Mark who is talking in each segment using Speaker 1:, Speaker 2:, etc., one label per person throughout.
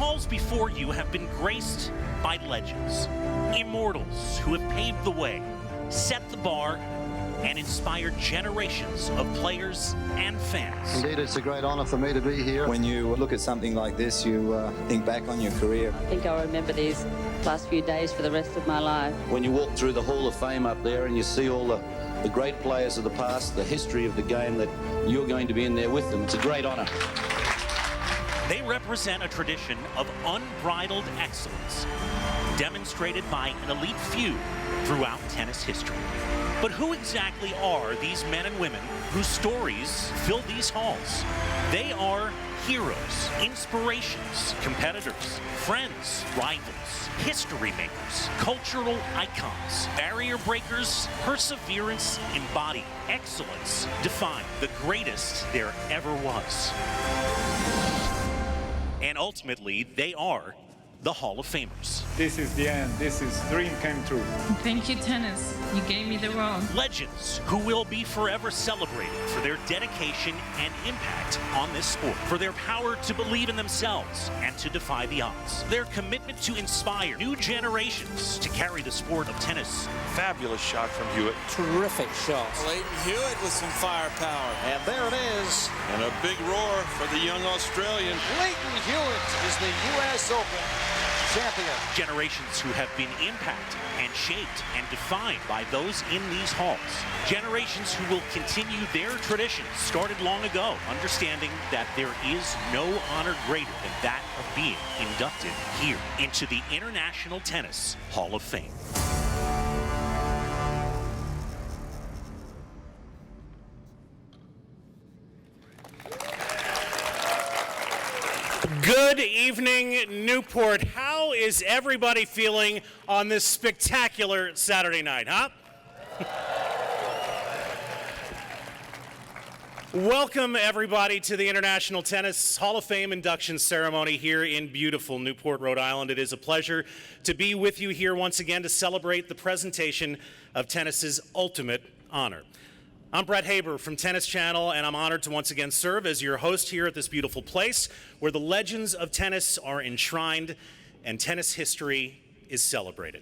Speaker 1: halls before you have been graced by legends, immortals who have paved the way, set the bar, and inspired generations of players and fans.
Speaker 2: Indeed, it's a great honor for me to be here.
Speaker 3: When you look at something like this, you think back on your career.
Speaker 4: I think I'll remember these last few days for the rest of my life.
Speaker 5: When you walk through the Hall of Fame up there and you see all the great players of the past, the history of the game, that you're going to be in there with them, it's a great honor.
Speaker 1: They represent a tradition of unbridled excellence, demonstrated by an elite few throughout tennis history. But who exactly are these men and women whose stories fill these halls? They are heroes, inspirations, competitors, friends, rivals, history makers, cultural icons, barrier breakers, perseverance embodied, excellence defined, the greatest there ever was. And ultimately, they are the Hall of Famers.
Speaker 6: This is the end. This is dream came true.
Speaker 7: Thank you, tennis. You gave me the world.
Speaker 1: Legends who will be forever celebrated for their dedication and impact on this sport, for their power to believe in themselves and to defy the odds, their commitment to inspire new generations to carry the sport of tennis.
Speaker 8: Fabulous shot from Hewitt.
Speaker 9: Terrific shot.
Speaker 10: Lleyton Hewitt with some firepower.
Speaker 9: And there it is.
Speaker 8: And a big roar for the young Australian.
Speaker 9: Lleyton Hewitt is the U.S. Open champion.
Speaker 1: Generations who have been impacted and shaped and defined by those in these halls. Generations who will continue their traditions started long ago, understanding that there is no honor greater than that of being inducted here into the International Tennis Hall of Fame.
Speaker 11: Good evening, Newport. How is everybody feeling on this spectacular Saturday night, huh? Welcome, everybody, to the International Tennis Hall of Fame Induction Ceremony here in beautiful Newport, Rhode Island. It is a pleasure to be with you here once again to celebrate the presentation of tennis's ultimate honor. I'm Brett Haber from Tennis Channel, and I'm honored to once again serve as your host here at this beautiful place where the legends of tennis are enshrined and tennis history is celebrated.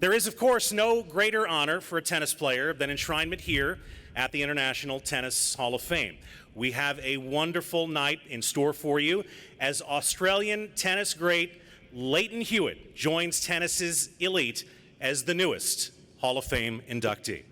Speaker 11: There is, of course, no greater honor for a tennis player than enshrinement here at the International Tennis Hall of Fame. We have a wonderful night in store for you as Australian tennis great Lleyton Hewitt joins tennis's elite as the newest Hall of Fame inductee.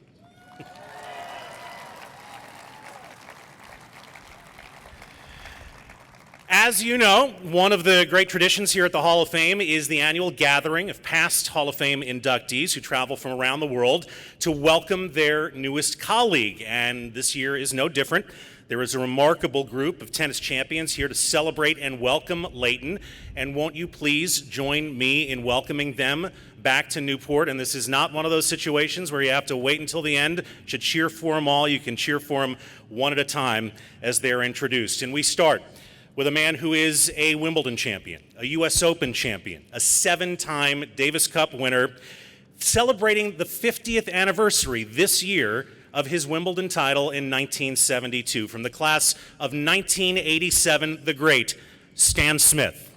Speaker 11: As you know, one of the great traditions here at the Hall of Fame is the annual gathering of past Hall of Fame inductees who travel from around the world to welcome their newest colleague, and this year is no different. There is a remarkable group of tennis champions here to celebrate and welcome Lleyton, and won't you please join me in welcoming them back to Newport? And this is not one of those situations where you have to wait until the end to cheer for them all. You can cheer for them one at a time as they're introduced. And we start with a man who is a Wimbledon champion, a U.S. Open champion, a 7-time Davis Cup winner, celebrating the 50th anniversary this year of his Wimbledon title in 1972. From the class of 1987, the great Stan Smith.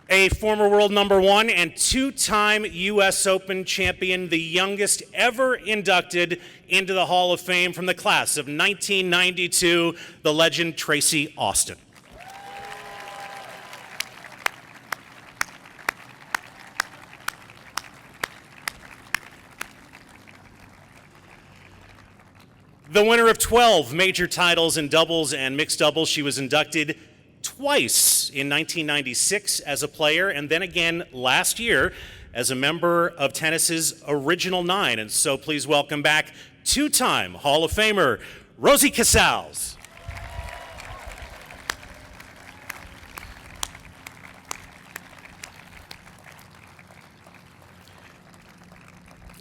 Speaker 11: A former world number one and 2-time U.S. Open champion, the youngest ever inducted into the Hall of Fame from the class of 1992, the legend Tracy Austin. The winner of 12 major titles in doubles and mixed doubles, she was inducted twice in 1996 as a player, and then again last year as a member of tennis's original 9. And so please welcome back 2-time Hall of Famer, Rosie Casals.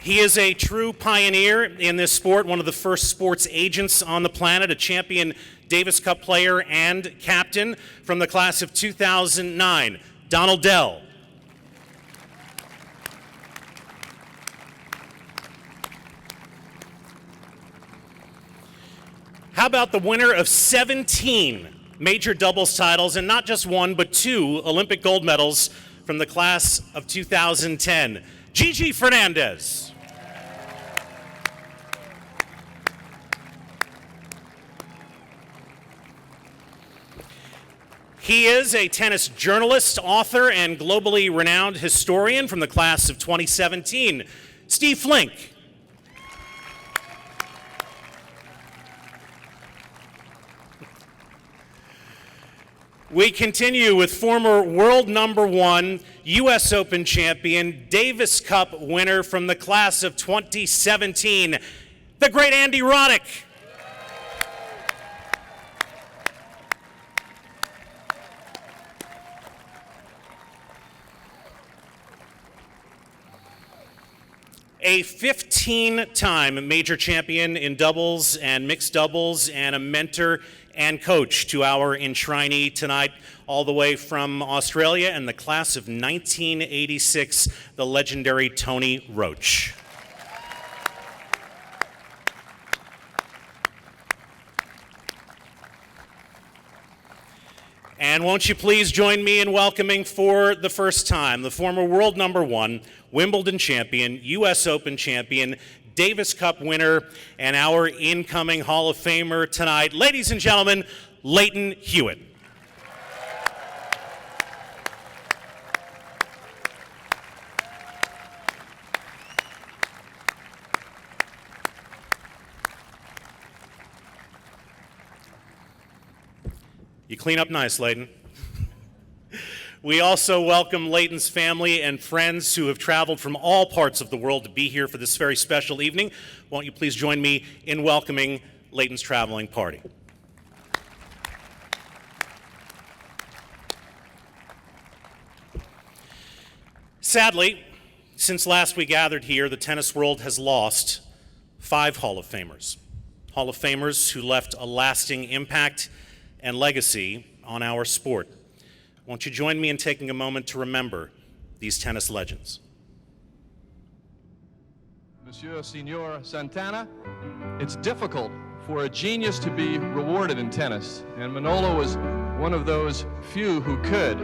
Speaker 11: He is a true pioneer in this sport, one of the first sports agents on the planet, a champion Davis Cup player and captain from the class of 2009, Donald Dell. How about the winner of 17 major doubles titles, and not just one, but 2 Olympic gold medals from the class of 2010, Gigi Fernandez. He is a tennis journalist, author, and globally renowned historian from the class of 2017, Steve Flink. We continue with former world number 1, U.S. Open champion, Davis Cup winner from the class of 2017, the great Andy Roddick. A 15-time major champion in doubles and mixed doubles, and a mentor and coach to our enshrinee tonight, all the way from Australia and the class of 1986, the legendary Tony Roach. And won't you please join me in welcoming for the first time the former world number 1, Wimbledon champion, U.S. Open champion, Davis Cup winner, and our incoming Hall of Famer tonight, ladies and gentlemen, Lleyton Hewitt. You clean up nice, Lleyton. We also welcome Lleyton's family and friends who have traveled from all parts of the world to be here for this very special evening. Won't you please join me in welcoming Lleyton's traveling party? Sadly, since last we gathered here, the tennis world has lost 5 Hall of Famers. Hall of Famers who left a lasting impact and legacy on our sport. Won't you join me in taking a moment to remember these tennis legends?
Speaker 12: Monsieur Signor Santana, it's difficult for a genius to be rewarded in tennis, and Manolo was one of those few who could.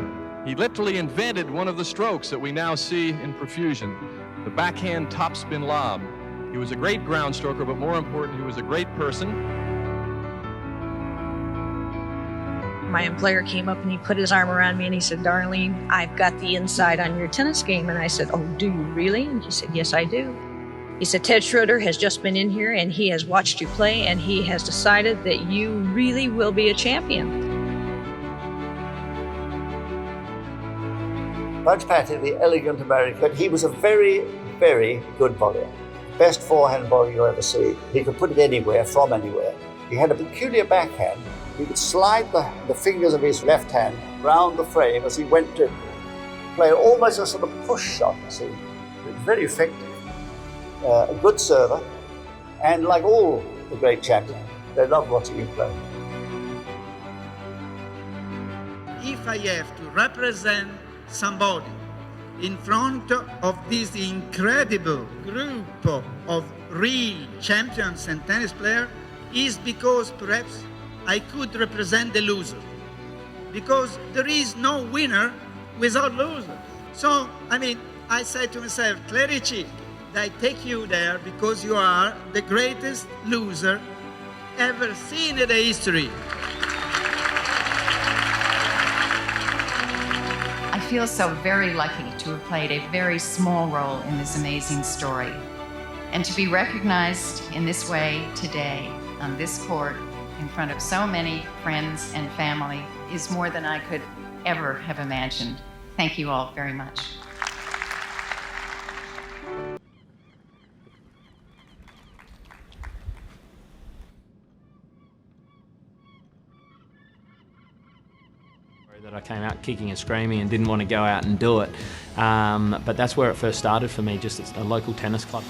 Speaker 12: He literally invented one of the strokes that we now see in profusion, the backhand topspin lob. He was a great ground stroker, but more important, he was a great person.
Speaker 13: My employer came up and he put his arm around me and he said, "Darlene, I've got the inside on your tennis game." And I said, "Oh, do you really?" And he said, "Yes, I do." He said, "Ted Schroeder has just been in here and he has watched you play and he has decided that you really will be a champion."
Speaker 14: Budge Patty, the elegant American, but he was a very, very good volleyer. Best forehand volley you'll ever see. He could put it anywhere, from anywhere. He had a peculiar backhand. He would slide the fingers of his left hand round the frame as he went to play almost a sort of push shot, see. It was very effective. A good server, and like all the great champions, they love watching him play.
Speaker 15: If I have to represent somebody in front of this incredible group of real champions and tennis players, is because perhaps I could represent the loser, because there is no winner without loser. So, I say to myself, Clerici, I take you there because you are the greatest loser ever seen in the history.
Speaker 16: I feel so very lucky to have played a very small role in this amazing story, and to be recognized in this way today on this court in front of so many friends and family is more than I could ever have imagined. Thank you all very much.
Speaker 17: That I came out kicking and screaming and didn't want to go out and do it. But that's where it first started for me, just at a local tennis club.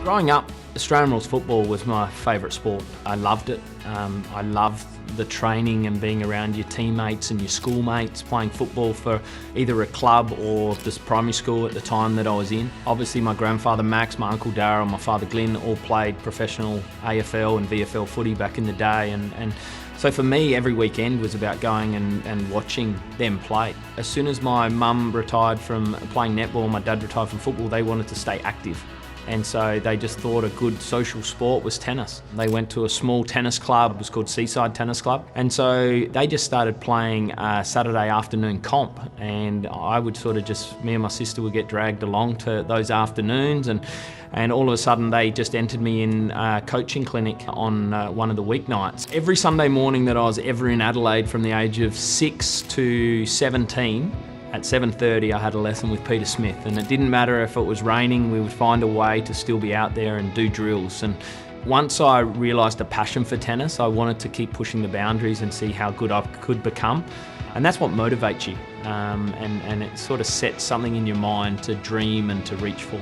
Speaker 17: Growing up, Australian rules football was my favourite sport. I loved it. I loved the training and being around your teammates and your schoolmates, playing football for either a club or this primary school at the time that I was in. Obviously my grandfather Max, my uncle Darryl, my father Glenn all played professional AFL and VFL footy back in the day, and so for me every weekend was about going and watching them play. As soon as my mum retired from playing netball, my dad retired from football, they wanted to stay active. And so they just thought a good social sport was tennis. They went to a small tennis club, it was called Seaside Tennis Club. And so they just started playing a Saturday afternoon comp. And I would sort of just, me and my sister would get dragged along to those afternoons. And all of a sudden they just entered me in a coaching clinic on one of the weeknights. Every Sunday morning that I was ever in Adelaide from the age of 6 to 17, at 7:30 I had a lesson with Peter Smith, and it didn't matter if it was raining, we would find a way to still be out there and do drills. And once I realised a passion for tennis, I wanted to keep pushing the boundaries and see how good I could become. And that's what motivates you, and it sort of sets something in your mind to dream and to reach for.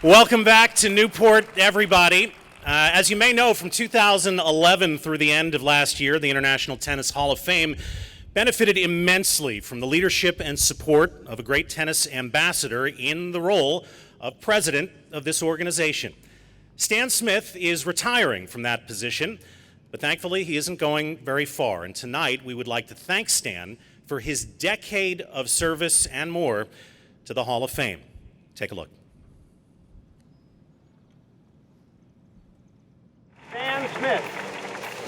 Speaker 11: Welcome back to Newport, everybody. As you may know, from 2011 through the end of last year, the International Tennis Hall of Fame benefited immensely from the leadership and support of a great tennis ambassador in the role of president of this organization. Stan Smith is retiring from that position, but thankfully he isn't going very far. And tonight we would like to thank Stan for his decade of service and more to the Hall of Fame. Take a look.
Speaker 18: Stan Smith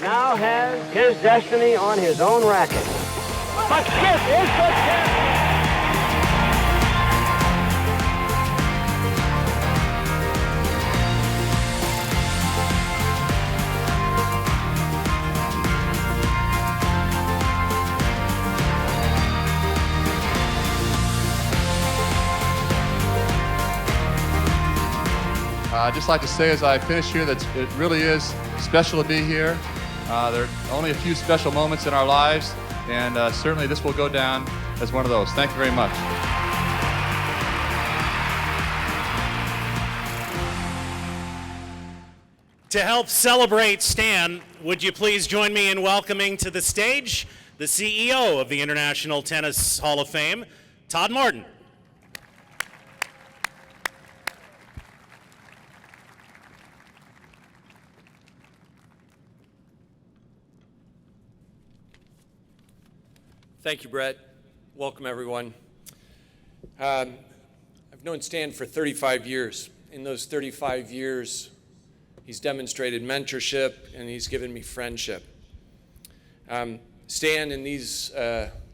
Speaker 18: now has his destiny on his own racket. But Smith is the champion!
Speaker 12: I'd just like to say as I finish here that it really is special to be here. There are only a few special moments in our lives, and certainly this will go down as one of those. Thank you very much.
Speaker 11: To help celebrate Stan, would you please join me in welcoming to the stage the CEO of the International Tennis Hall of Fame, Todd Martin.
Speaker 19: Thank you, Brett. Welcome, everyone. I've known Stan for 35 years. In those 35 years, he's demonstrated mentorship and he's given me friendship. Stan, in these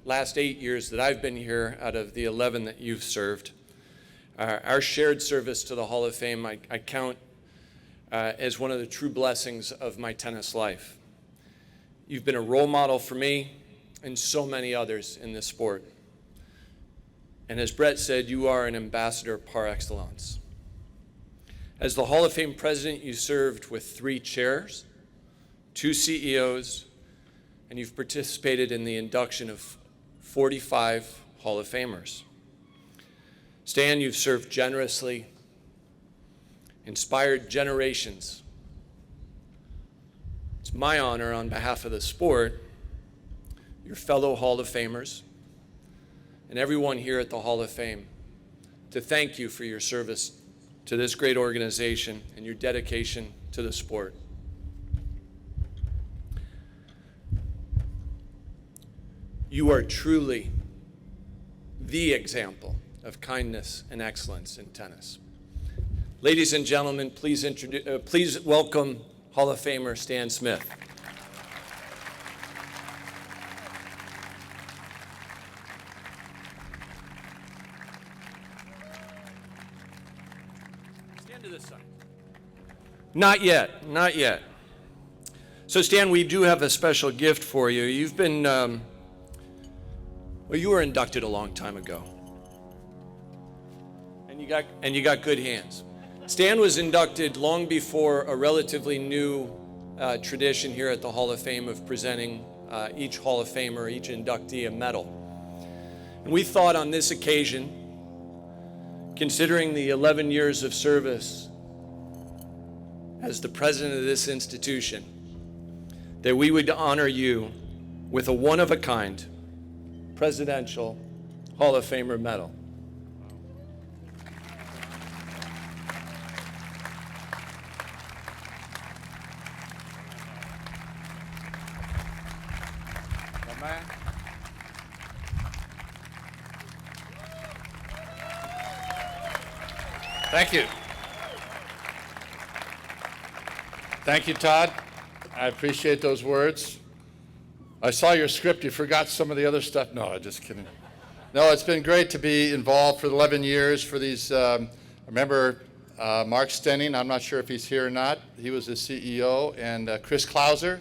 Speaker 19: last 8 years that I've been here, out of the 11 that you've served, our shared service to the Hall of Fame I count as one of the true blessings of my tennis life. You've been a role model for me and so many others in this sport. And as Brett said, you are an ambassador par excellence. As the Hall of Fame president, you served with 3 chairs, 2 CEOs, and you've participated in the induction of 45 Hall of Famers. Stan, you've served generously, inspired generations. It's my honor on behalf of the sport, your fellow Hall of Famers, and everyone here at the Hall of Fame, to thank you for your service to this great organization and your dedication to the sport. You are truly the example of kindness and excellence in tennis. Ladies and gentlemen, please welcome Hall of Famer Stan Smith. Stand to this side. Not yet, not yet. So Stan, we do have a special gift for you. You've been, well, you were inducted a long time ago. And you got good hands. Stan was inducted long before a relatively new tradition here at the Hall of Fame of presenting each Hall of Famer, each inductee, a medal. And we thought on this occasion, considering the 11 years of service as the president of this institution, that we would honor you with a one-of-a-kind Presidential Hall of Famer medal.
Speaker 6: Thank you. Thank you, Todd. I appreciate those words. I saw your script. You forgot some of the other stuff. No, I'm just kidding. No, it's been great to be involved for 11 years for these. I remember Mark Stenning. I'm not sure if he's here or not. He was the CEO, and Chris Clauser.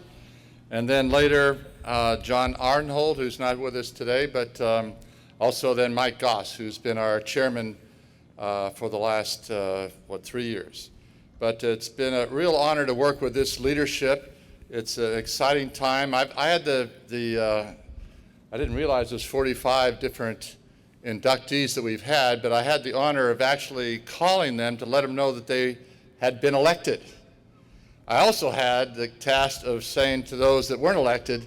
Speaker 6: And then later, John Arnhold, who's not with us today, but also then Mike Goss, who's been our chairman for the last, 3 years. But it's been a real honor to work with this leadership. It's an exciting time. I had I didn't realize there's 45 different inductees that we've had, but I had the honor of actually calling them to let them know that they had been elected. I also had the task of saying to those that weren't elected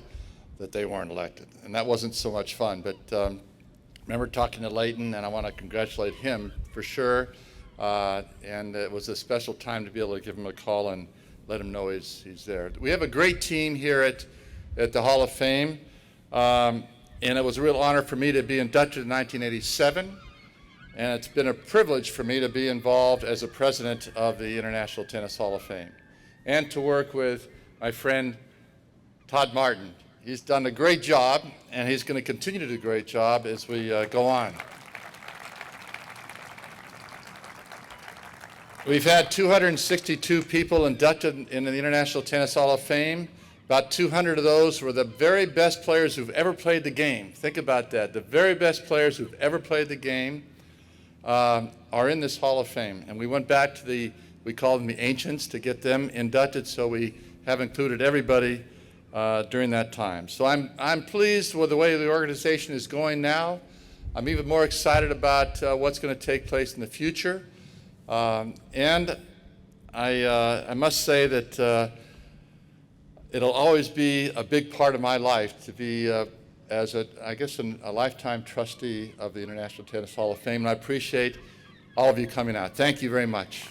Speaker 6: that they weren't elected, and that wasn't so much fun. But I remember talking to Lleyton, and I want to congratulate him for sure. And it was a special time to be able to give him a call and let him know he's there. We have a great team here at the Hall of Fame, and it was a real honor for me to be inducted in 1987, and it's been a privilege for me to be involved as a president of the International Tennis Hall of Fame, and to work with my friend Todd Martin. He's done a great job, and he's going to continue to do a great job as we go on. We've had 262 people inducted in the International Tennis Hall of Fame. About 200 of those were the very best players who've ever played the game. Think about that. The very best players who've ever played the game are in this Hall of Fame. And we went back to we call them the ancients, to get them inducted, so we have included everybody during that time. So I'm pleased with the way the organization is going now. I'm even more excited about what's going to take place in the future. And I must say that it'll always be a big part of my life to be, as a lifetime trustee of the International Tennis Hall of Fame. And I appreciate all of you coming out. Thank you very much.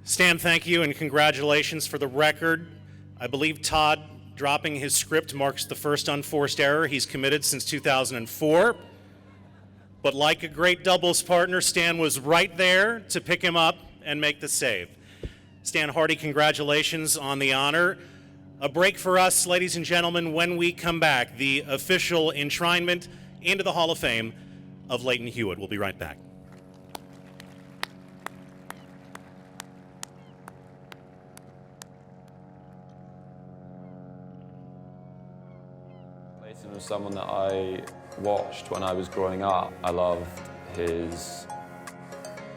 Speaker 11: Stan, thank you and congratulations. For the record, I believe Todd dropping his script marks the first unforced error he's committed since 2004. But like a great doubles partner, Stan was right there to pick him up and make the save. Stan, hearty congratulations on the honor. A break for us, ladies and gentlemen. When we come back, the official enshrinement into the Hall of Fame of Lleyton Hewitt. We'll be right back.
Speaker 20: Lleyton was someone that I watched when I was growing up. I loved his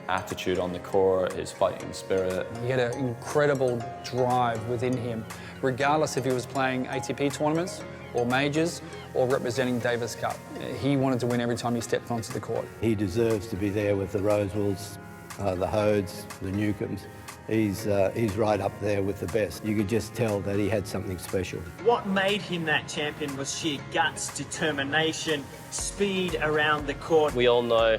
Speaker 20: attitude on the court, his fighting spirit.
Speaker 21: He had an incredible drive within him, regardless if he was playing ATP tournaments or majors or representing Davis Cup. He wanted to win every time he stepped onto the court.
Speaker 22: He deserves to be there with the Rosewells, the Hodes, the Newcombs. He's right up there with the best. You could just tell that he had something special.
Speaker 23: What made him that champion was sheer guts, determination, speed around the court.
Speaker 24: We all know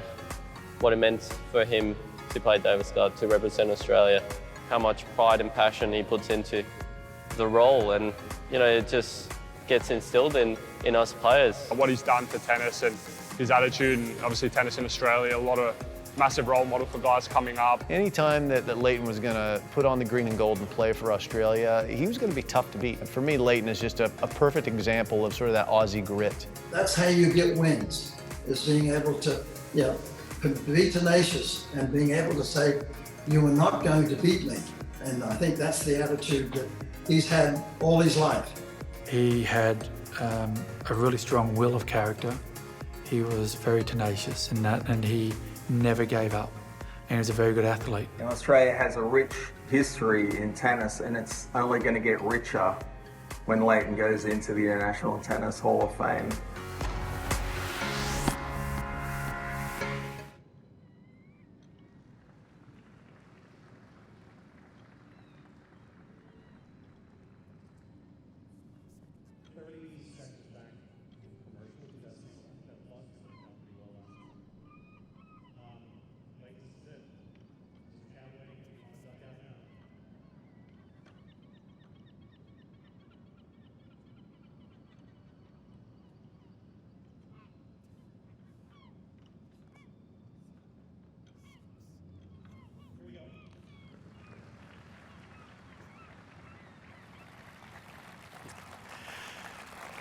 Speaker 24: what it meant for him to play Davis Cup, to represent Australia, how much pride and passion he puts into the role, and it just gets instilled in us players.
Speaker 25: What he's done for tennis and
Speaker 2: his attitude, and obviously tennis in Australia, a lot of massive role model for guys coming up.
Speaker 3: Anytime that Lleyton was going to put on the green and gold and play for Australia, he was going to be tough to beat. And for me, Lleyton is just a perfect example of sort of that Aussie grit.
Speaker 4: That's how you get wins, is being able to, be tenacious and being able to say, you are not going to beat me. And I think that's the attitude that he's had all his life.
Speaker 5: He had a really strong will of character. He was very tenacious in that, and he never gave up. And he was a very good athlete.
Speaker 25: Australia has a rich history in tennis, and it's only going to get richer when Lleyton goes into the International Tennis Hall of Fame.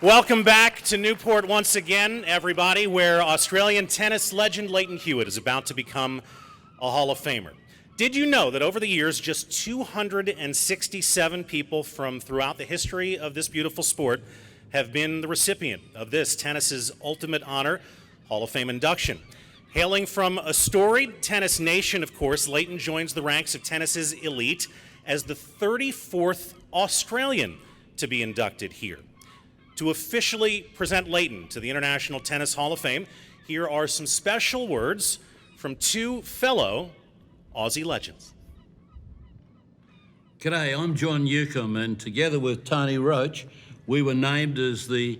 Speaker 11: Welcome back to Newport once again, everybody, where Australian tennis legend Lleyton Hewitt is about to become a Hall of Famer. Did you know that over the years, just 267 people from throughout the history of this beautiful sport have been the recipient of this tennis's ultimate honor, Hall of Fame induction? Hailing from a storied tennis nation, of course, Lleyton joins the ranks of tennis's elite as the 34th Australian to be inducted here. To officially present Lleyton to the International Tennis Hall of Fame, here are some special words from two fellow Aussie legends.
Speaker 26: G'day, I'm John Newcombe, and together with Tony Roach, we were named as the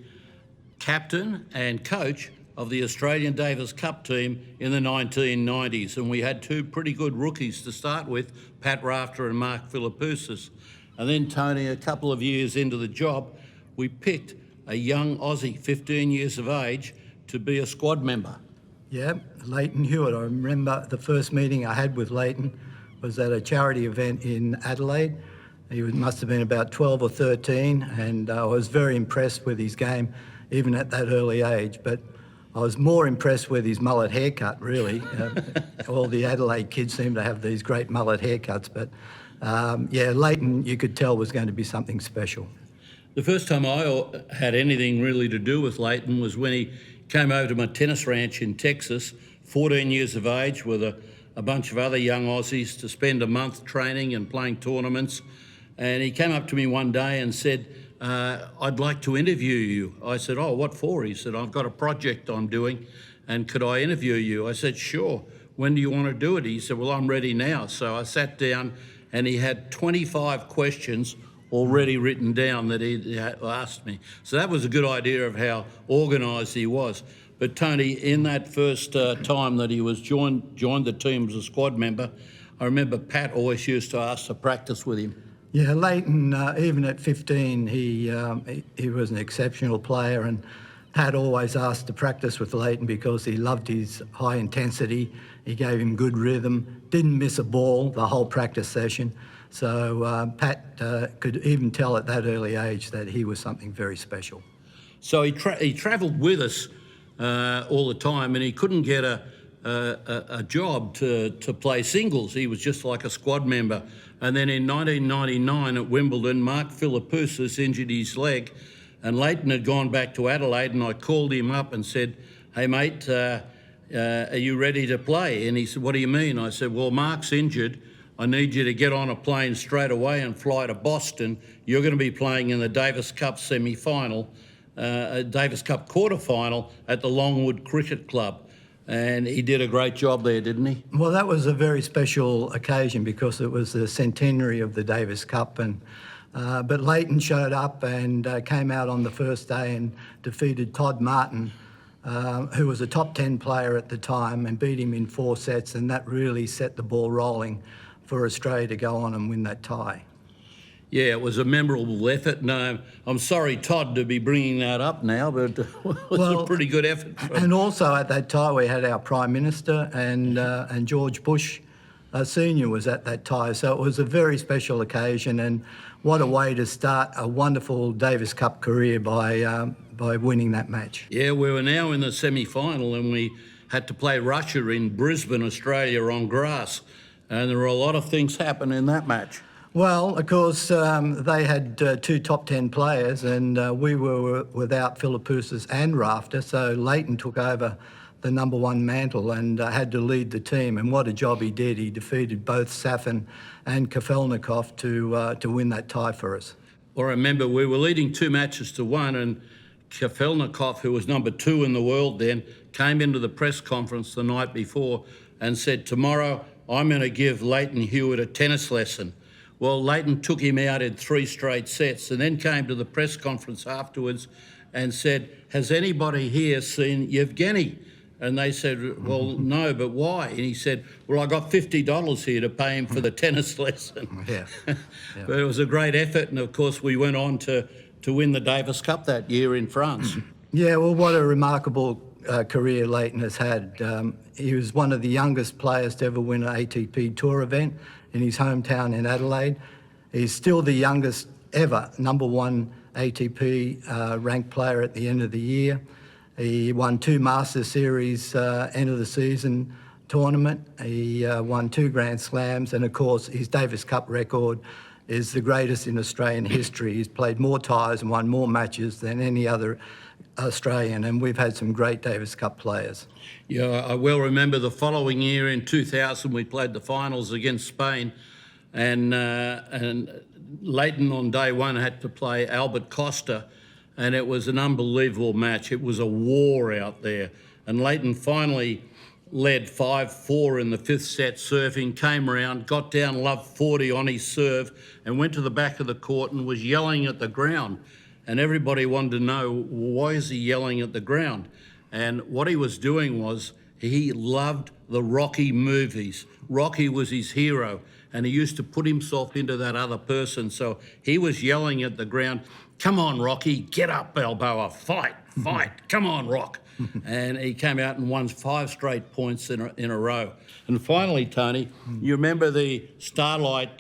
Speaker 26: captain and coach of the Australian Davis Cup team in the 1990s, and we had two pretty good rookies to start with, Pat Rafter and Mark Philippoussis. And then Tony, a couple of years into the job, we picked a young Aussie, 15 years of age, to be a squad member.
Speaker 4: Yeah, Lleyton Hewitt. I remember the first meeting I had with Lleyton was at a charity event in Adelaide. He must have been about 12 or 13, and I was very impressed with his game, even at that early age. But I was more impressed with his mullet haircut, really. All the Adelaide kids seem to have these great mullet haircuts, but Lleyton, you could tell, was going to be something special.
Speaker 26: The first time I had anything really to do with Lleyton was when he came over to my tennis ranch in Texas, 14 years of age, with a bunch of other young Aussies to spend a month training and playing tournaments. And he came up to me one day and said, I'd like to interview you. I said, oh, what for? He said, I've got a project I'm doing, and could I interview you? I said, sure. When do you want to do it? He said, well, I'm ready now. So I sat down, and he had 25 questions already written down that he asked me. So that was a good idea of how organised he was. But Tony, in that first time that he was joined the team as a squad member, I remember Pat always used to ask to practice with him.
Speaker 4: Yeah, Lleyton, even at 15, he was an exceptional player, and Pat always asked to practice with Lleyton because he loved his high intensity. He gave him good rhythm, didn't miss a ball the whole practice session. So Pat could even tell at that early age that he was something very special.
Speaker 26: So he travelled with us all the time, and he couldn't get a job to play singles. He was just like a squad member. And then in 1999 at Wimbledon, Mark Philippoussis injured his leg, and Lleyton had gone back to Adelaide, and I called him up and said, hey mate, are you ready to play? And he said, what do you mean? I said, well, Mark's injured. I need you to get on a plane straight away and fly to Boston. You're going to be playing in the Davis Cup semi-final, Davis Cup quarter-final at the Longwood Cricket Club. And he did a great job there, didn't he?
Speaker 4: Well, that was a very special occasion because it was the centenary of the Davis Cup. But Lleyton showed up and came out on the first day and defeated Todd Martin, who was a top 10 player at the time, and beat him in 4 sets, and that really set the ball rolling for Australia to go on and win that tie.
Speaker 26: Yeah, it was a memorable effort, and I'm sorry, Todd, to be bringing that up now, but it was a pretty good effort.
Speaker 4: And also at that time we had our Prime Minister and George Bush Senior was at that time, so it was a very special occasion, and what a way to start a wonderful Davis Cup career by winning that match.
Speaker 26: Yeah, we were now in the semi-final and we had to play Russia in Brisbane, Australia on grass, and there were a lot of things happen in that match.
Speaker 4: Well, of course, they had 2 top 10 players, and we were without Philippoussis and Rafter, so Lleyton took over the #1 mantle and had to lead the team, and what a job he did. He defeated both Safin and Kafelnikov to win that tie for us.
Speaker 26: Well, I remember we were leading 2-1, and Kafelnikov, who was #2 in the world then, came into the press conference the night before and said, "Tomorrow I'm going to give Lleyton Hewitt a tennis lesson." Well, Lleyton took him out in 3 straight sets and then came to the press conference afterwards and said, "Has anybody here seen Yevgeny?" And they said, "Well, no, but why?" And he said, "Well, I got $50 here to pay him for the tennis lesson."
Speaker 4: Yeah.
Speaker 26: But it was a great effort, and of course we went on to win the Davis Cup that year in France.
Speaker 4: Yeah, well, what a remarkable career Lleyton has had. He was one of the youngest players to ever win an ATP Tour event in his hometown in Adelaide. He's still the youngest ever #1 ATP ranked player at the end of the year. He won 2 Masters Series end of the season tournament. He won 2 Grand Slams, and of course his Davis Cup record is the greatest in Australian history. He's played more ties and won more matches than any other Australian, and we've had some great Davis Cup players.
Speaker 26: Yeah, I well remember the following year in 2000 we played the finals against Spain, and Lleyton on day 1 had to play Albert Costa, and it was an unbelievable match. It was a war out there, and Lleyton finally led 5-4 in the 5th set serving, came around, got down love 40 on his serve and went to the back of the court and was yelling at the ground. And everybody wanted to know, why is he yelling at the ground? And what he was doing was he loved the Rocky movies. Rocky was his hero, and he used to put himself into that other person. So he was yelling at the ground, "Come on, Rocky, get up, Balboa, fight, come on, Rock." And he came out and won 5 straight points in a row. And finally, Tony, you remember the Starlight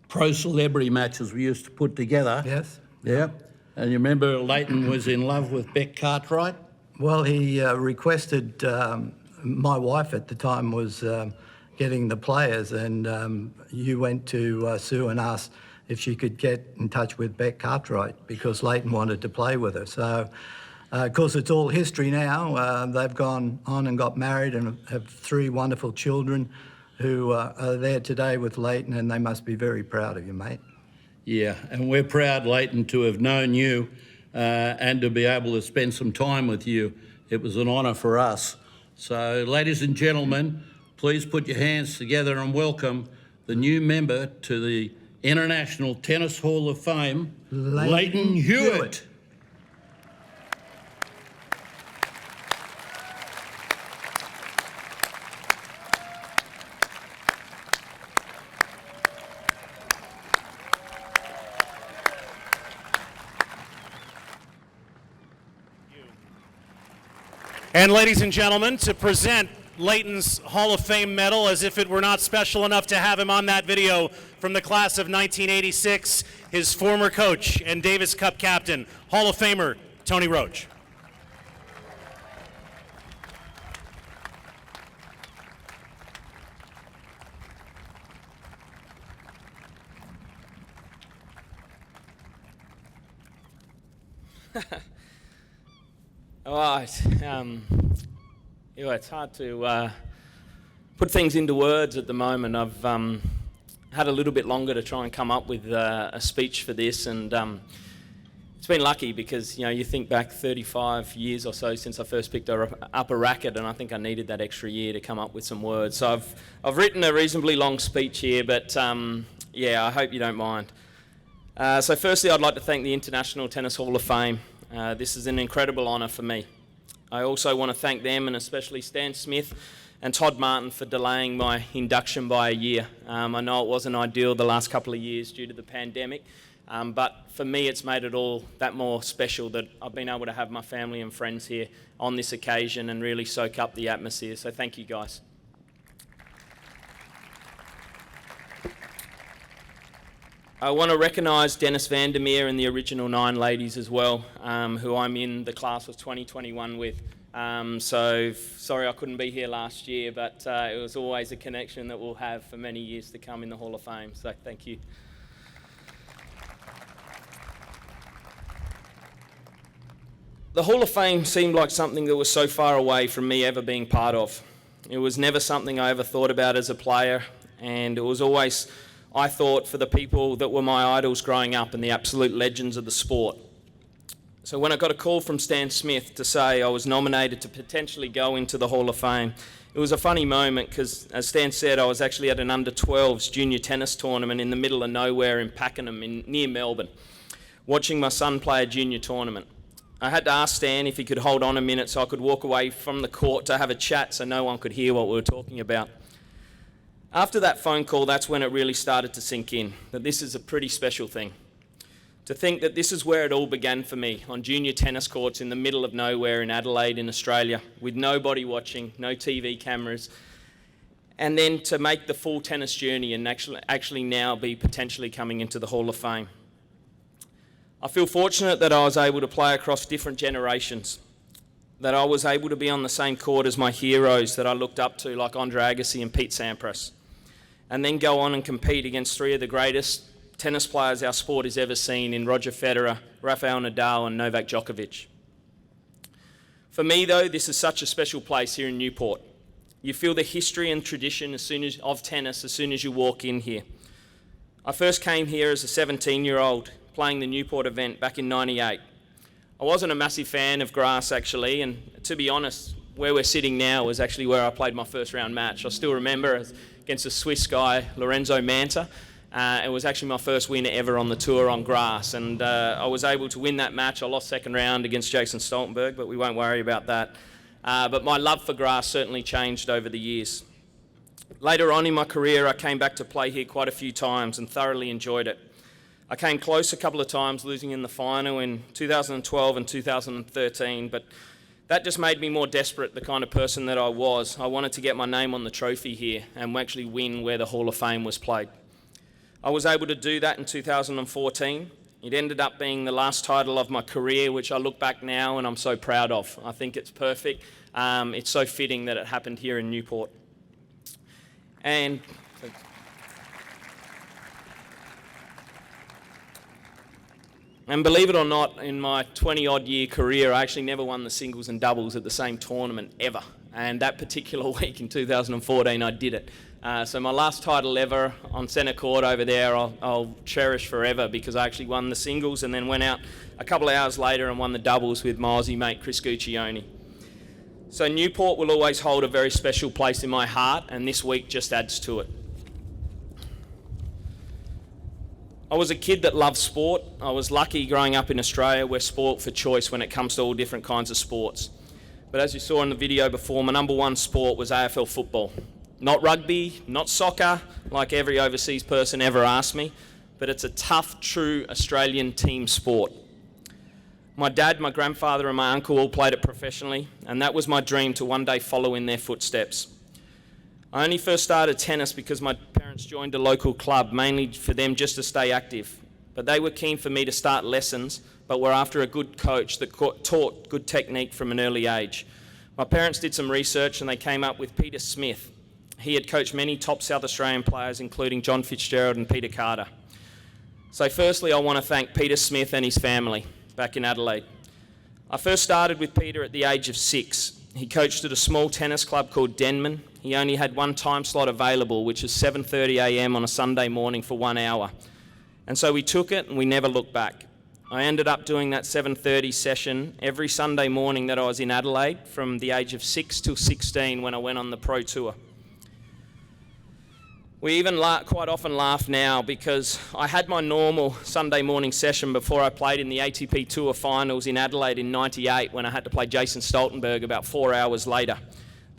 Speaker 26: pro celebrity matches we used to put together?
Speaker 4: Yes.
Speaker 26: Yeah. And you remember Lleyton was in love with Beck Cartwright?
Speaker 4: Well, he requested, my wife at the time was getting the players, and you went to Sue and asked if she could get in touch with Beck Cartwright because Lleyton wanted to play with her. So, of course, it's all history now. They've gone on and got married and have 3 wonderful children who are there today with Lleyton, and they must be very proud of you, mate.
Speaker 26: Yeah, and we're proud, Lleyton, to have known you and to be able to spend some time with you. It was an honour for us. So, ladies and gentlemen, please put your hands together and welcome the new member to the International Tennis Hall of Fame, Lleyton Hewitt.
Speaker 11: And ladies and gentlemen, to present Lleyton's Hall of Fame medal, as if it were not special enough to have him on that video from the class of 1986, his former coach and Davis Cup captain, Hall of Famer Tony Roach.
Speaker 1: All right. It's hard to put things into words at the moment. I've had a little bit longer to try and come up with a speech for this, and it's been lucky because, you know, you think back 35 years or so since I first picked up a racket, and I think I needed that extra year to come up with some words. So I've written a reasonably long speech here, but yeah, I hope you don't mind. So firstly, I'd like to thank the International Tennis Hall of Fame. This is an incredible honour for me. I also want to thank them, and especially Stan Smith, and Todd Martin for delaying my induction by a year. I know it wasn't ideal the last couple of years due to the pandemic, but for me it's made it all that more special that I've been able to have my family and friends here on this occasion and really soak up the atmosphere. So thank you guys. I want to recognise Dennis Vandermeer and the original 9 ladies as well, who I'm in the class of 2021 with. So sorry I couldn't be here last year, but it was always a connection that we'll have for many years to come in the Hall of Fame. So thank you. The Hall of Fame seemed like something that was so far away from me ever being part of. It was never something I ever thought about as a player, and it was always, I thought, for the people that were my idols growing up and the absolute legends of the sport. So when I got a call from Stan Smith to say I was nominated to potentially go into the Hall of Fame, it was a funny moment because, as Stan said, I was actually at an under-12s junior tennis tournament in the middle of nowhere in Pakenham near Melbourne, watching my son play a junior tournament. I had to ask Stan if he could hold on a minute so I could walk away from the court to have a chat so no one could hear what we were talking about. After that phone call, that's when it really started to sink in, that this is a pretty special thing. To think that this is where it all began for me, on junior tennis courts in the middle of nowhere in Adelaide in Australia, with nobody watching, no TV cameras, and then to make the full tennis journey and actually now be potentially coming into the Hall of Fame. I feel fortunate that I was able to play across different generations, that I was able to be on the same court as my heroes that I looked up to, like Andre Agassi and Pete Sampras, and then go on and compete against 3 of the greatest tennis players our sport has ever seen in Roger Federer, Rafael Nadal and Novak Djokovic. For me though, this is such a special place here in Newport. You feel the history and tradition of tennis as soon as you walk in here. I first came here as a 17-year-old playing the Newport event back in '98. I wasn't a massive fan of grass actually, and to be honest, where we're sitting now is actually where I played my first round match. I still remember against a Swiss guy, Lorenzo Manta. It was actually my first win ever on the tour on grass, and I was able to win that match. I lost second round against Jason Stoltenberg, but we won't worry about that. But my love for grass certainly changed over the years. Later on in my career, I came back to play here quite a few times and thoroughly enjoyed it. I came close a couple of times, losing in the final in 2012 and 2013, but that just made me more desperate, the kind of person that I was. I wanted to get my name on the trophy here and actually win where the Hall of Fame was played. I was able to do that in 2014. It ended up being the last title of my career, which I look back now and I'm so proud of. I think it's perfect. It's so fitting that it happened here in Newport. And believe it or not, in my 20-odd year career, I actually never won the singles and doubles at the same tournament ever. And that particular week in 2014, I did it. So my last title ever on centre court over there, I'll cherish forever because I actually won the singles and then went out a couple of hours later and won the doubles with my Aussie mate Chris Guccione. So Newport will always hold a very special place in my heart, and this week just adds to it. I was a kid that loved sport. I was lucky growing up in Australia. We're sport for choice when it comes to all different kinds of sports. But as you saw in the video before, my number one sport was AFL football. Not rugby, not soccer, like every overseas person ever asked me, but it's a tough, true Australian team sport. My dad, my grandfather and my uncle all played it professionally, and that was my dream to one day follow in their footsteps. I only first started tennis because my parents joined a local club, mainly for them just to stay active. But they were keen for me to start lessons, but were after a good coach that taught good technique from an early age. My parents did some research and they came up with Peter Smith. He had coached many top South Australian players, including John Fitzgerald and Peter Carter. So firstly, I want to thank Peter Smith and his family back in Adelaide. I first started with Peter at the age of 6. He coached at a small tennis club called Denman. He only had one time slot available, which is 7:30 a.m. on a Sunday morning for 1 hour. And so we took it and we never looked back. I ended up doing that 7:30 session every Sunday morning that I was in Adelaide from the age of 6 till 16 when I went on the pro tour. We even quite often laugh now because I had my normal Sunday morning session before I played in the ATP Tour finals in Adelaide in '98 when I had to play Jason Stoltenberg about 4 hours later.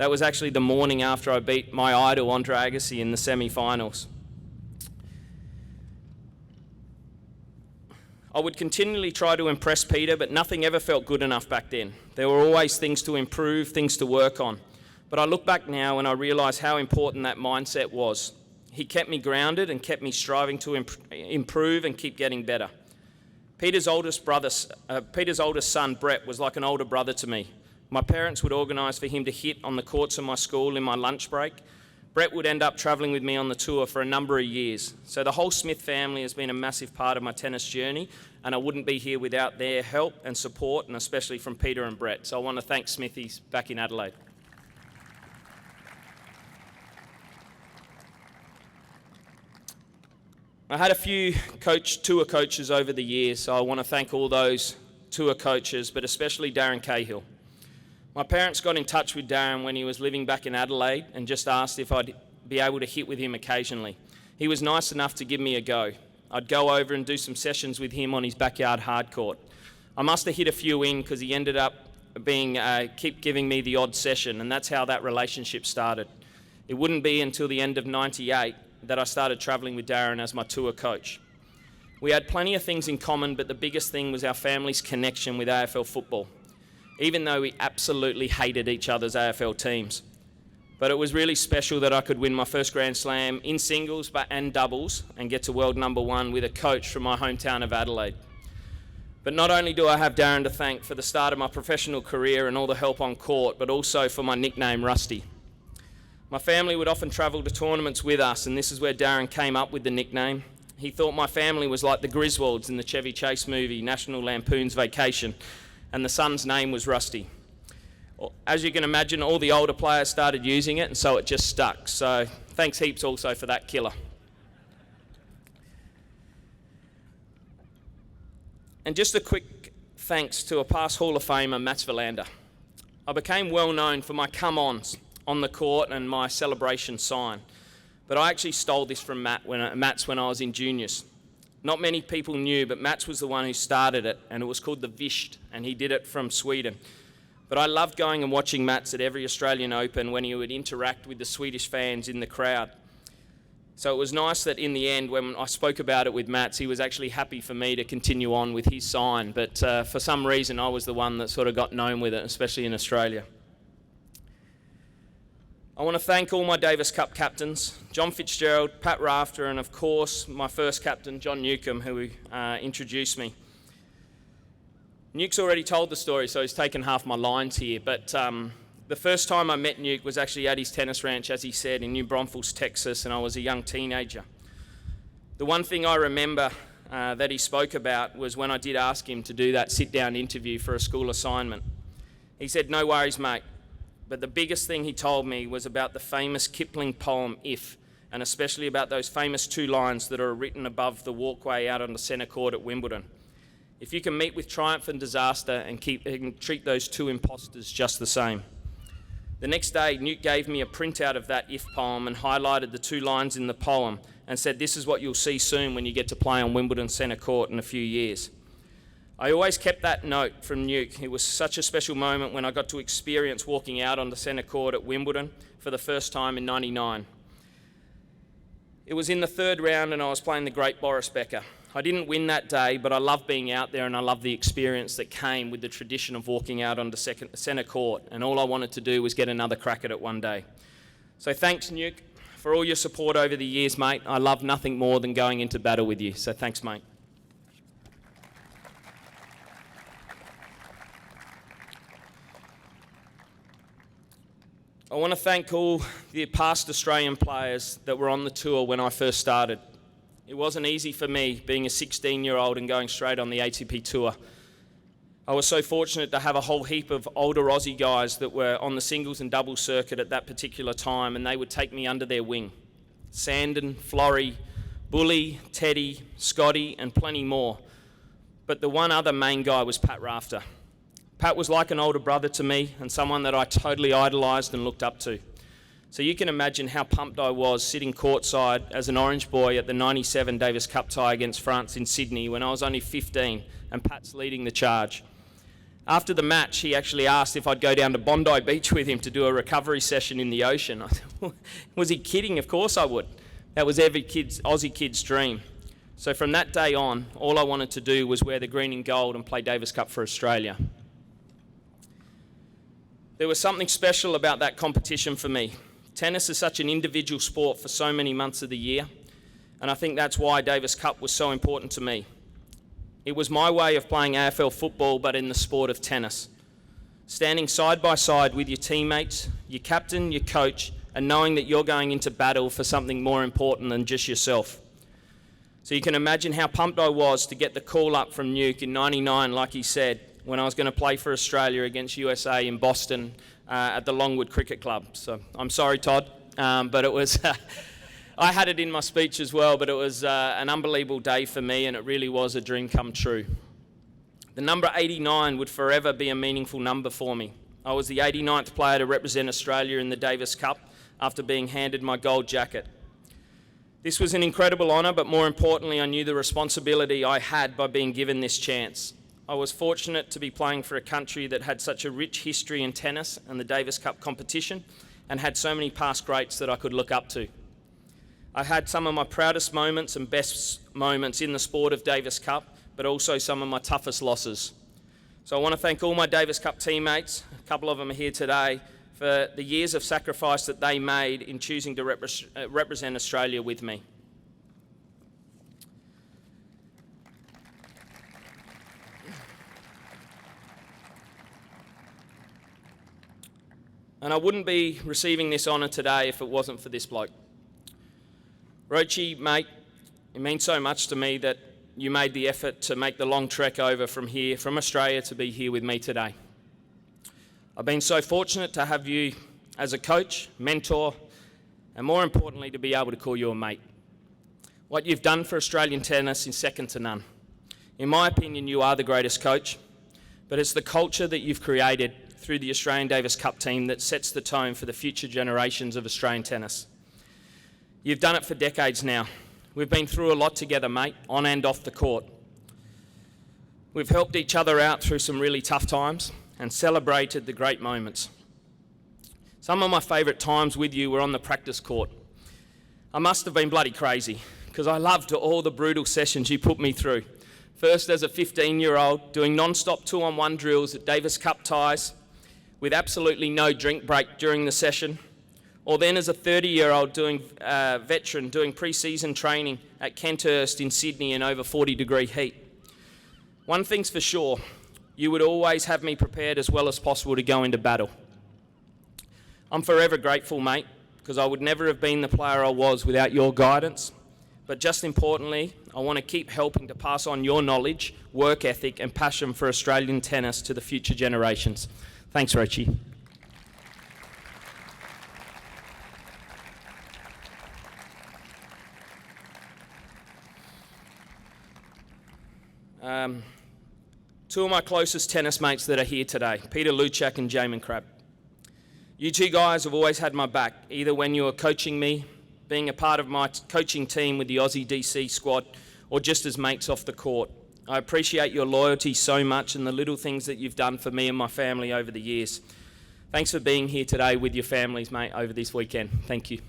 Speaker 1: That was actually the morning after I beat my idol, Andre Agassi, in the semi-finals. I would continually try to impress Peter, but nothing ever felt good enough back then. There were always things to improve, things to work on. But I look back now and I realise how important that mindset was. He kept me grounded and kept me striving to improve and keep getting better. Peter's oldest son, Brett, was like an older brother to me. My parents would organise for him to hit on the courts of my school in my lunch break. Brett would end up travelling with me on the tour for a number of years. So the whole Smith family has been a massive part of my tennis journey, and I wouldn't be here without their help and support, and especially from Peter and Brett. So I want to thank Smithies back in Adelaide. I had a few tour coaches over the years, so I want to thank all those tour coaches, but especially Darren Cahill. My parents got in touch with Darren when he was living back in Adelaide and just asked if I'd be able to hit with him occasionally. He was nice enough to give me a go. I'd go over and do some sessions with him on his backyard hard court. I must have hit a few in because he ended up keep giving me the odd session, and that's how that relationship started. It wouldn't be until the end of '98 that I started travelling with Darren as my tour coach. We had plenty of things in common, but the biggest thing was our family's connection with AFL football, even though we absolutely hated each other's AFL teams. But it was really special that I could win my first Grand Slam in singles and doubles and get to world #1 with a coach from my hometown of Adelaide. But not only do I have Darren to thank for the start of my professional career and all the help on court, but also for my nickname, Rusty. My family would often travel to tournaments with us, and this is where Darren came up with the nickname. He thought my family was like the Griswolds in the Chevy Chase movie, National Lampoon's Vacation, and the son's name was Rusty. As you can imagine, all the older players started using it, and so it just stuck. So thanks heaps also for that killer. And just a quick thanks to a past Hall of Famer, Mats Wilander. I became well known for my come-ons on the court and my celebration sign, but I actually stole this from Mats when I was in juniors. Not many people knew, but Mats was the one who started it, and it was called the Visht, and he did it from Sweden. But I loved going and watching Mats at every Australian Open when he would interact with the Swedish fans in the crowd. So it was nice that in the end, when I spoke about it with Mats, he was actually happy for me to continue on with his sign, but for some reason I was the one that sort of got known with it, especially in Australia. I want to thank all my Davis Cup captains, John Fitzgerald, Pat Rafter, and of course my first captain, John Newcombe, who introduced me. Nuke's already told the story, so he's taken half my lines here, but the first time I met Nuke was actually at his tennis ranch, as he said, in New Braunfels, Texas, and I was a young teenager. The one thing I remember that he spoke about was when I did ask him to do that sit-down interview for a school assignment. He said, "No worries, mate." But the biggest thing he told me was about the famous Kipling poem, If, and especially about those famous 2 lines that are written above the walkway out on the centre court at Wimbledon. If you can meet with triumph and disaster and treat those 2 imposters just the same. The next day, Newt gave me a printout of that If poem and highlighted the 2 lines in the poem and said, "This is what you'll see soon when you get to play on Wimbledon centre court in a few years." I always kept that note from Nuke. It was such a special moment when I got to experience walking out on the centre court at Wimbledon for the first time in '99. It was in the 3rd round and I was playing the great Boris Becker. I didn't win that day, but I loved being out there and I loved the experience that came with the tradition of walking out on the centre court, and all I wanted to do was get another crack at it one day. So thanks, Nuke, for all your support over the years, mate. I love nothing more than going into battle with you, so thanks, mate. I want to thank all the past Australian players that were on the tour when I first started. It wasn't easy for me being a 16-year-old and going straight on the ATP tour. I was so fortunate to have a whole heap of older Aussie guys that were on the singles and doubles circuit at that particular time, and they would take me under their wing. Sandon, Florrie, Bully, Teddy, Scotty, and plenty more. But the one other main guy was Pat Rafter. Pat was like an older brother to me and someone that I totally idolised and looked up to. So you can imagine how pumped I was sitting courtside as an orange boy at the '97 Davis Cup tie against France in Sydney when I was only 15 and Pat's leading the charge. After the match, he actually asked if I'd go down to Bondi Beach with him to do a recovery session in the ocean. I said, was he kidding? Of course I would. That was every Aussie kid's dream. So from that day on, all I wanted to do was wear the green and gold and play Davis Cup for Australia. There was something special about that competition for me. Tennis is such an individual sport for so many months of the year, and I think that's why Davis Cup was so important to me. It was my way of playing AFL football, but in the sport of tennis. Standing side by side with your teammates, your captain, your coach, and knowing that you're going into battle for something more important than just yourself. So you can imagine how pumped I was to get the call up from Nuke in '99, like he said, when I was going to play for Australia against USA in Boston at the Longwood Cricket Club. So I'm sorry, Todd, but it was... I had it in my speech as well, but it was an unbelievable day for me, and it really was a dream come true. The number 89 would forever be a meaningful number for me. I was the 89th player to represent Australia in the Davis Cup after being handed my gold jacket. This was an incredible honour, but more importantly, I knew the responsibility I had by being given this chance. I was fortunate to be playing for a country that had such a rich history in tennis and the Davis Cup competition, and had so many past greats that I could look up to. I had some of my proudest moments and best moments in the sport of Davis Cup, but also some of my toughest losses. So I want to thank all my Davis Cup teammates, a couple of them are here today, for the years of sacrifice that they made in choosing to represent Australia with me. And I wouldn't be receiving this honour today if it wasn't for this bloke. Rochi, mate, it means so much to me that you made the effort to make the long trek over from here, from Australia, to be here with me today. I've been so fortunate to have you as a coach, mentor, and more importantly, to be able to call you a mate. What you've done for Australian tennis is second to none. In my opinion, you are the greatest coach, but it's the culture that you've created through the Australian Davis Cup team that sets the tone for the future generations of Australian tennis. You've done it for decades now. We've been through a lot together, mate, on and off the court. We've helped each other out through some really tough times and celebrated the great moments. Some of my favourite times with you were on the practice court. I must have been bloody crazy, because I loved all the brutal sessions you put me through. First as a 15-year-old, doing non-stop 2-on-1 drills at Davis Cup ties, with absolutely no drink break during the session, or then as a 30-year-old veteran doing pre-season training at Kenthurst in Sydney in over 40-degree heat. One thing's for sure, you would always have me prepared as well as possible to go into battle. I'm forever grateful, mate, because I would never have been the player I was without your guidance. But just importantly, I want to keep helping to pass on your knowledge, work ethic and passion for Australian tennis to the future generations. Thanks, Rochi. Two of my closest tennis mates that are here today, Peter Luchak and Jamin Crabb. You two guys have always had my back, either when you were coaching me, being a part of my coaching team with the Aussie DC squad, or just as mates off the court. I appreciate your loyalty so much and the little things that you've done for me and my family over the years. Thanks for being here today with your families, mate, over this weekend. Thank you.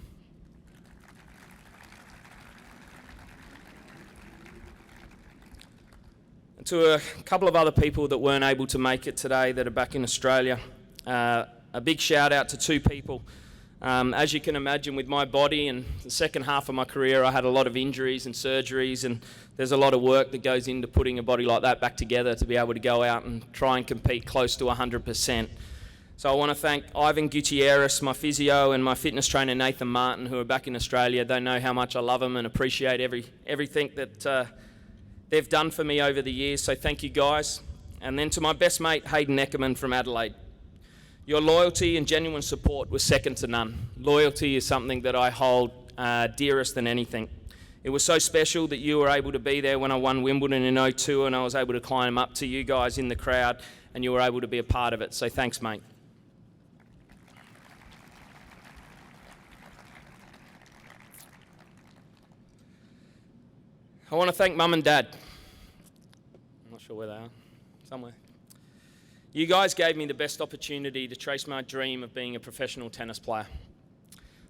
Speaker 1: And to a couple of other people that weren't able to make it today that are back in Australia, a big shout out to two people. As you can imagine, with my body and the second half of my career, I had a lot of injuries and surgeries, and there's a lot of work that goes into putting a body like that back together to be able to go out and try and compete close to 100%. So I want to thank Ivan Gutierrez, my physio, and my fitness trainer Nathan Martin, who are back in Australia. They know how much I love them and appreciate everything that they've done for me over the years, so thank you guys. And then to my best mate, Hayden Eckerman from Adelaide. Your loyalty and genuine support was second to none. Loyalty is something that I hold dearest than anything. It was so special that you were able to be there when I won Wimbledon in '02, and I was able to climb up to you guys in the crowd, and you were able to be a part of it, so thanks, mate. I want to thank Mum and Dad. I'm not sure where they are, somewhere. You guys gave me the best opportunity to chase my dream of being a professional tennis player.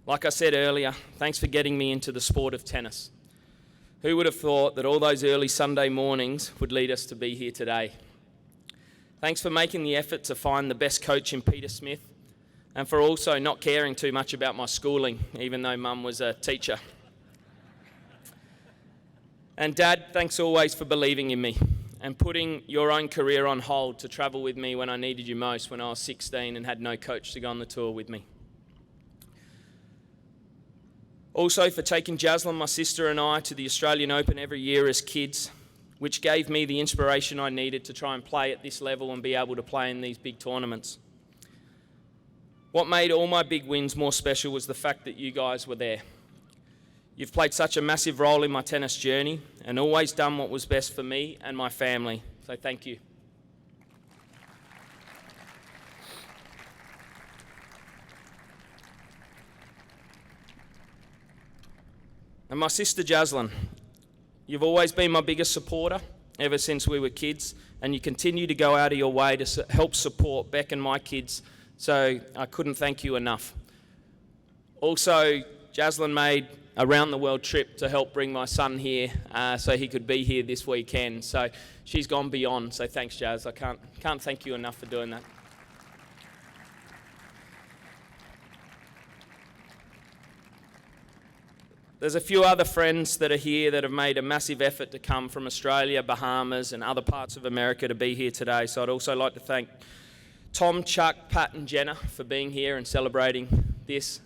Speaker 1: Like I said earlier, thanks for getting me into the sport of tennis. Who would have thought that all those early Sunday mornings would lead us to be here today? Thanks for making the effort to find the best coach in Peter Smith, and for also not caring too much about my schooling, even though Mum was a teacher. And Dad, thanks always for believing in me and putting your own career on hold to travel with me when I needed you most when I was 16 and had no coach to go on the tour with me. Also for taking Jaslyn, my sister, and I to the Australian Open every year as kids, which gave me the inspiration I needed to try and play at this level and be able to play in these big tournaments. What made all my big wins more special was the fact that you guys were there. You've played such a massive role in my tennis journey and always done what was best for me and my family, so thank you. And my sister Jaslyn, you've always been my biggest supporter ever since we were kids, and you continue to go out of your way to help support Beck and my kids, so I couldn't thank you enough. Also, Jaslyn made a round-the-world trip to help bring my son here so he could be here this weekend. So she's gone beyond, so thanks, Jazz. I can't thank you enough for doing that. There's a few other friends that are here that have made a massive effort to come from Australia, Bahamas, and other parts of America to be here today. So I'd also like to thank Tom, Chuck, Pat, and Jenna for being here and celebrating this.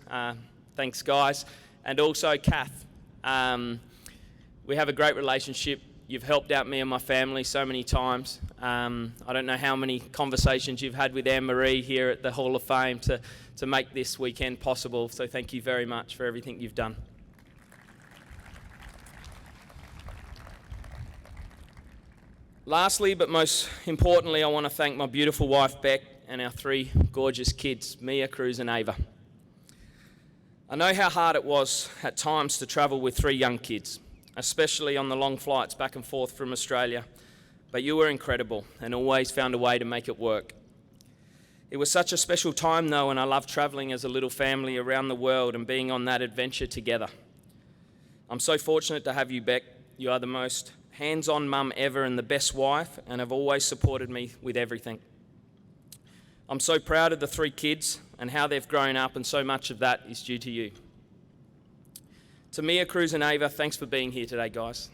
Speaker 1: Thanks, guys. And also Kath. We have a great relationship. You've helped out me and my family so many times. I don't know how many conversations you've had with Anne-Marie here at the Hall of Fame to make this weekend possible. So thank you very much for everything you've done. Lastly, but most importantly, I want to thank my beautiful wife, Beck, and our three gorgeous kids, Mia, Cruz, and Ava. I know how hard it was at times to travel with three young kids, especially on the long flights back and forth from Australia, but you were incredible and always found a way to make it work. It was such a special time though, and I love travelling as a little family around the world and being on that adventure together. I'm so fortunate to have you, Beck. You are the most hands-on mum ever and the best wife, and have always supported me with everything. I'm so proud of the three kids and how they've grown up, and so much of that is due to you. To Mia, Cruz, and Ava, thanks for being here today, guys.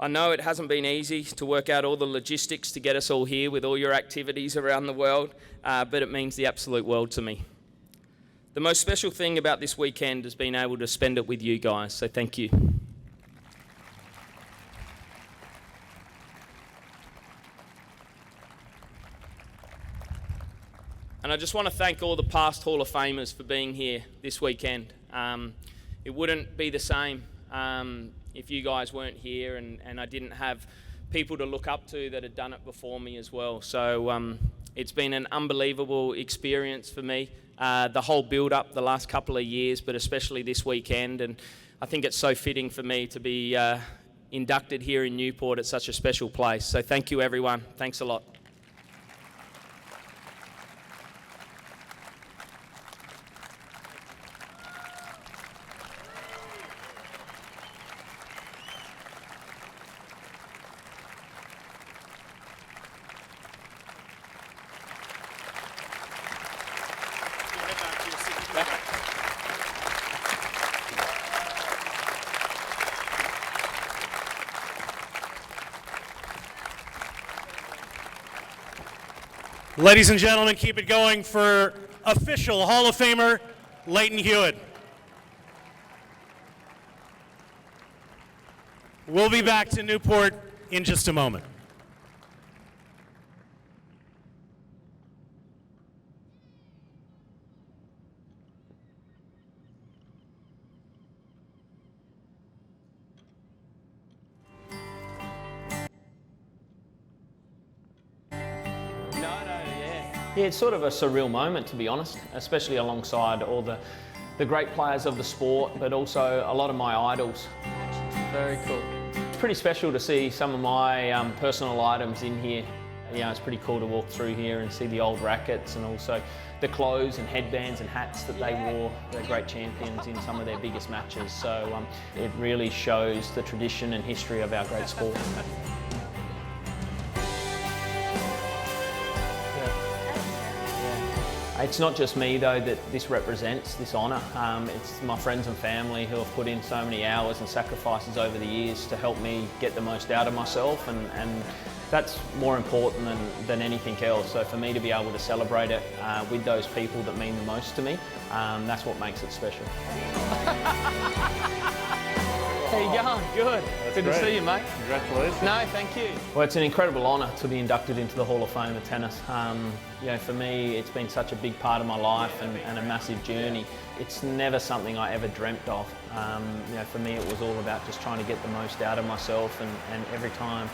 Speaker 1: I know it hasn't been easy to work out all the logistics to get us all here with all your activities around the world, but it means the absolute world to me. The most special thing about this weekend is being able to spend it with you guys, so thank you. And I just want to thank all the past Hall of Famers for being here this weekend. It wouldn't be the same if you guys weren't here, and I didn't have people to look up to that had done it before me as well. So it's been an unbelievable experience for me, the whole build-up the last couple of years, but especially this weekend. And I think it's so fitting for me to be inducted here in Newport at such a special place. So thank you, everyone. Thanks a lot.
Speaker 11: Ladies and gentlemen, keep it going for official Hall of Famer Lleyton Hewitt. We'll be back to Newport in just a moment.
Speaker 17: Yeah, it's sort of a surreal moment, to be honest, especially alongside all the great players of the sport, but also a lot of my idols. Very cool. It's pretty special to see some of my personal items in here.
Speaker 1: it's pretty cool to walk through here and see the old rackets and also the clothes and headbands and hats that they wore. They're great champions in some of their biggest matches. So it really shows the tradition and history of our great sport. It's not just me though that this represents, this honour. It's my friends and family who have put in so many hours and sacrifices over the years to help me get the most out of myself, and that's more important than anything else. So for me to be able to celebrate it with those people that mean the most to me, that's what makes it special.
Speaker 21: How you going? Good. Good to see you, mate.
Speaker 6: Congratulations.
Speaker 21: No, thank you.
Speaker 1: Well, it's an incredible honour to be inducted into the Hall of Fame of tennis. For me, it's been such a big part of my life and a massive journey. It's never something I ever dreamt of. For me, it was all about just trying to get the most out of myself, and every time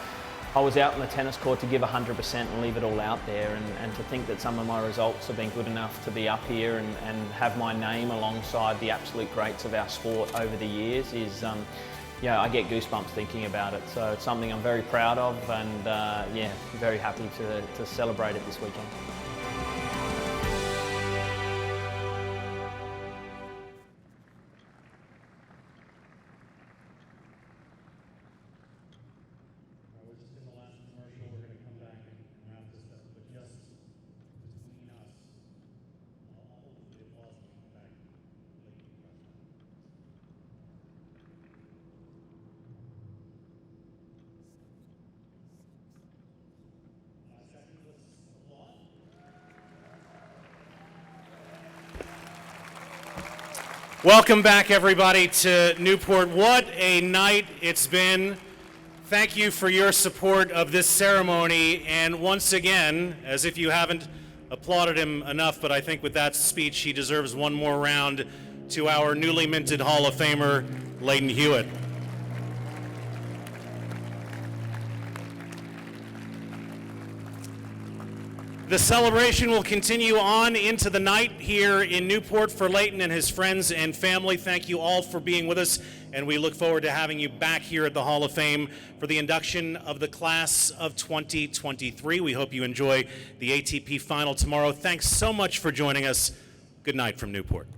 Speaker 1: I was out on the tennis court to give 100% and leave it all out there, and to think that some of my results have been good enough to be up here and have my name alongside the absolute greats of our sport over the years is, I get goosebumps thinking about it. So it's something I'm very proud of, and very happy to celebrate it this weekend.
Speaker 11: Welcome back, everybody, to Newport. What a night it's been. Thank you for your support of this ceremony. And once again, as if you haven't applauded him enough, but I think with that speech, he deserves one more round, to our newly minted Hall of Famer, Lleyton Hewitt. The celebration will continue on into the night here in Newport for Lleyton and his friends and family. Thank you all for being with us, and we look forward to having you back here at the Hall of Fame for the induction of the class of 2023. We hope you enjoy the ATP final tomorrow. Thanks so much for joining us. Good night from Newport.